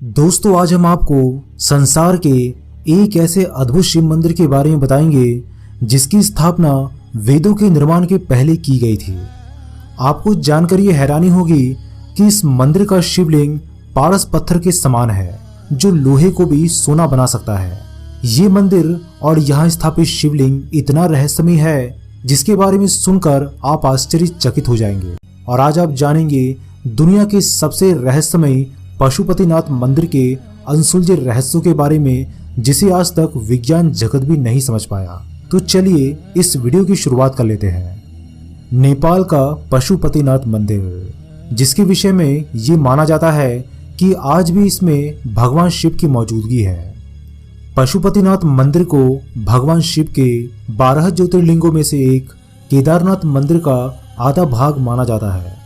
दोस्तों, आज हम आपको संसार के एक ऐसे अद्भुत शिव मंदिर के बारे में बताएंगे जिसकी स्थापना वेदों के निर्माण के पहले की गई थी। आपको जानकर ये हैरानी होगी कि इस मंदिर का शिवलिंग पारस पत्थर के समान है जो लोहे को भी सोना बना सकता है। ये मंदिर और यहाँ स्थापित शिवलिंग इतना रहस्यमय है जिसके बारे में सुनकर आप आश्चर्यचकित हो जाएंगे। और आज आप जानेंगे दुनिया के सबसे रहस्यमय पशुपतिनाथ मंदिर के अनसुलझे रहस्यों के बारे में जिसे आज तक विज्ञान जगत भी नहीं समझ पाया। तो चलिए इस वीडियो की शुरुआत कर लेते हैं। नेपाल का पशुपतिनाथ मंदिर, जिसके विषय में ये माना जाता है कि आज भी इसमें भगवान शिव की मौजूदगी है। पशुपतिनाथ मंदिर को भगवान शिव के 12 ज्योतिर्लिंगों में से एक केदारनाथ मंदिर का आधा भाग माना जाता है।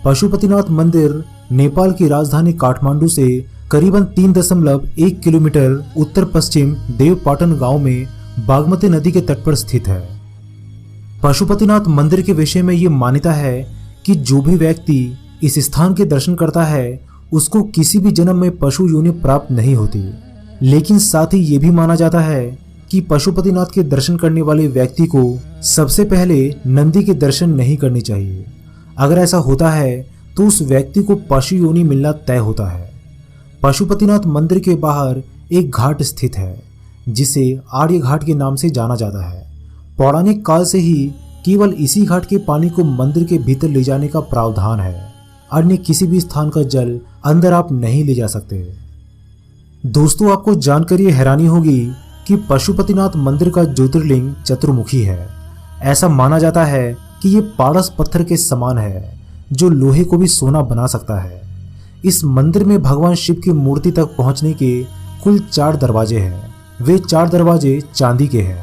पशुपतिनाथ मंदिर नेपाल की राजधानी काठमांडू से करीबन 3.1 किलोमीटर उत्तर पश्चिम देवपाटन गांव में बागमती नदी के तट पर स्थित है। पशुपतिनाथ मंदिर के विषय में ये मान्यता है कि जो भी व्यक्ति इस स्थान के दर्शन करता है उसको किसी भी जन्म में पशु योनि प्राप्त नहीं होती। लेकिन साथ ही ये भी माना जाता है कि पशुपतिनाथ के दर्शन करने वाले व्यक्ति को सबसे पहले नंदी के दर्शन नहीं करने चाहिए। अगर ऐसा होता है तो उस व्यक्ति को पशु योनि मिलना तय होता है। पशुपतिनाथ मंदिर के बाहर एक घाट स्थित है जिसे आर्य घाट के नाम से जाना जाता है। पौराणिक काल से ही केवल इसी घाट के पानी को मंदिर के भीतर ले जाने का प्रावधान है। अन्य किसी भी स्थान का जल अंदर आप नहीं ले जा सकते। दोस्तों, आपको जानकर ये हैरानी होगी कि पशुपतिनाथ मंदिर का ज्योतिर्लिंग चतुर्मुखी है। ऐसा माना जाता है कि ये पारस पत्थर के समान है जो लोहे को भी सोना बना सकता है। इस मंदिर में भगवान शिव की मूर्ति तक पहुंचने के कुल 4 दरवाजे हैं। वे 4 दरवाजे चांदी के हैं।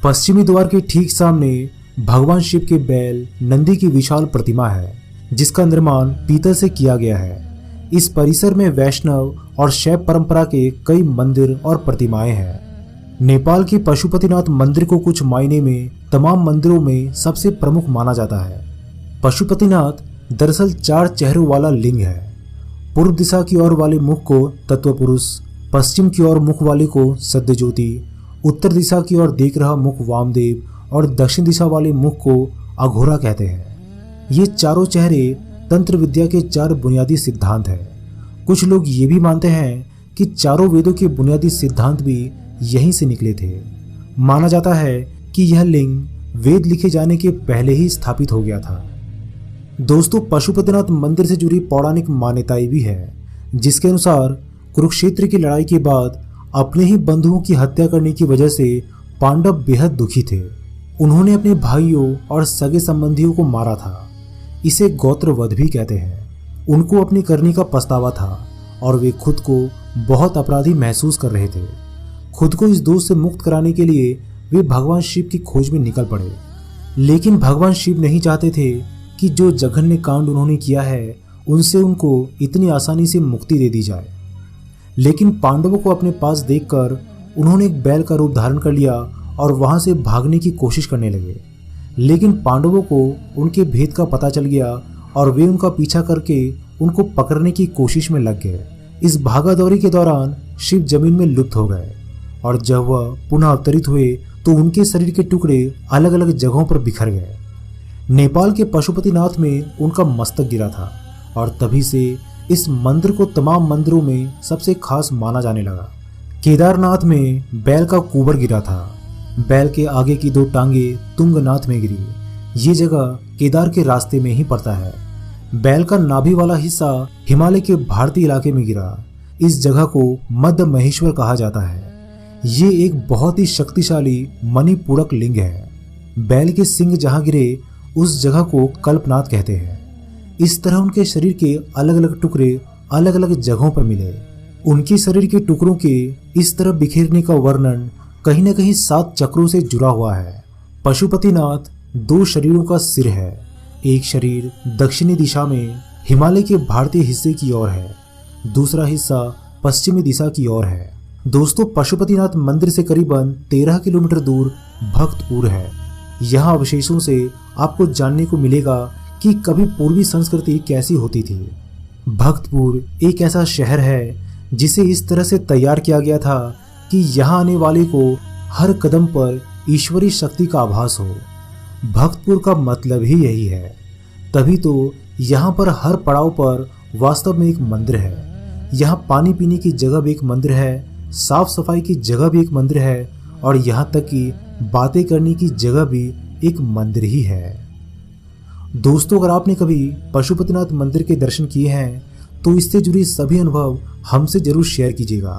पश्चिमी द्वार के ठीक सामने भगवान शिव के बैल नंदी की विशाल प्रतिमा है जिसका निर्माण पीतल से किया गया है। इस परिसर में वैष्णव और शैव परंपरा के कई मंदिर और प्रतिमाएं हैं। नेपाल के पशुपतिनाथ मंदिर को कुछ मायने में तमाम मंदिरों में सबसे प्रमुख माना जाता है। पशुपतिनाथ दरअसल 4 चेहरों वाला लिंग है। पूर्व दिशा की ओर वाले मुख को तत्वपुरुष, पश्चिम की ओर मुख वाले को सद्यज्योति, उत्तर दिशा की ओर देख रहा मुख वामदेव और दक्षिण दिशा वाले मुख को अघोरा कहते हैं। ये चारों चेहरे तंत्र विद्या के 4 बुनियादी सिद्धांत हैं। कुछ लोग ये भी मानते हैं कि चारों वेदों के बुनियादी सिद्धांत भी यहीं से निकले थे। माना जाता है कि यह लिंग वेद लिखे जाने के पहले ही स्थापित हो गया था। दोस्तों, पशुपतिनाथ मंदिर से जुड़ी पौराणिक मान्यताएं भी है जिसके अनुसार कुरुक्षेत्र की लड़ाई के बाद अपने ही बंधुओं की हत्या करने की वजह से पांडव बेहद दुखी थे। उन्होंने अपने भाइयों और सगे संबंधियों को मारा था। इसे गोत्रवध भी कहते हैं। उनको अपनी करनी का पछतावा था और वे खुद को बहुत अपराधी महसूस कर रहे थे। खुद को इस दोष से मुक्त कराने के लिए वे भगवान शिव की खोज में निकल पड़े। लेकिन भगवान शिव नहीं चाहते थे कि जो जघन्य कांड उन्होंने किया है उनसे उनको इतनी आसानी से मुक्ति दे दी जाए। लेकिन पांडवों को अपने पास देखकर उन्होंने एक बैल का रूप धारण कर लिया और वहां से भागने की कोशिश करने लगे। लेकिन पांडवों को उनके भेद का पता चल गया और वे उनका पीछा करके उनको पकड़ने की कोशिश में लग गए। इस भागादौड़ी के दौरान शिव जमीन में लुप्त हो गए और जब वह पुनः अवतरित हुए तो उनके शरीर के टुकड़े अलग अलग जगहों पर बिखर गए। नेपाल के पशुपतिनाथ में उनका मस्तक गिरा था और तभी से इस मंदिर को तमाम मंदिरों में सबसे खास माना जाने लगा। केदारनाथ में बैल का कुबर गिरा था। बैल के आगे की 2 टांगे तुंगनाथ में गिरी। ये जगह केदार के रास्ते में ही पड़ता है। बैल का नाभि वाला हिस्सा हिमालय के भारतीय इलाके में गिरा। इस जगह को मध्य महेश्वर कहा जाता है। ये एक बहुत ही शक्तिशाली मणिपूरक लिंग है। बैल के सिंग जहां गिरे उस जगह को कल्पनाथ कहते हैं। इस तरह उनके शरीर के अलग अलग टुकड़े अलग अलग जगहों पर मिले। उनके शरीर के टुकड़ों के इस तरह बिखेरने का वर्णन कहीं न कहीं 7 चक्रों से जुड़ा हुआ है। पशुपतिनाथ 2 शरीरों का सिर है। एक शरीर दक्षिणी दिशा में हिमालय के भारतीय हिस्से की ओर है, दूसरा हिस्सा पश्चिमी दिशा की ओर है। दोस्तों, पशुपतिनाथ मंदिर से करीबन 13 किलोमीटर दूर भक्तपुर है। यहाँ अवशेषों से आपको जानने को मिलेगा कि कभी पूर्वी संस्कृति कैसी होती थी। भक्तपुर एक ऐसा शहर है जिसे इस तरह से तैयार किया गया था कि यहाँ आने वाले को हर कदम पर ईश्वरीय शक्ति का आभास हो। भक्तपुर का मतलब ही यही है। तभी तो यहाँ पर हर पड़ाव पर वास्तव में एक मंदिर है। यहाँ पानी पीने की जगह भी एक मंदिर है, साफ सफाई की जगह भी एक मंदिर है, और यहाँ तक कि बातें करने की जगह भी एक मंदिर ही है। दोस्तों, अगर आपने कभी पशुपतिनाथ मंदिर के दर्शन किए हैं तो इससे जुड़ी सभी अनुभव हमसे जरूर शेयर कीजिएगा।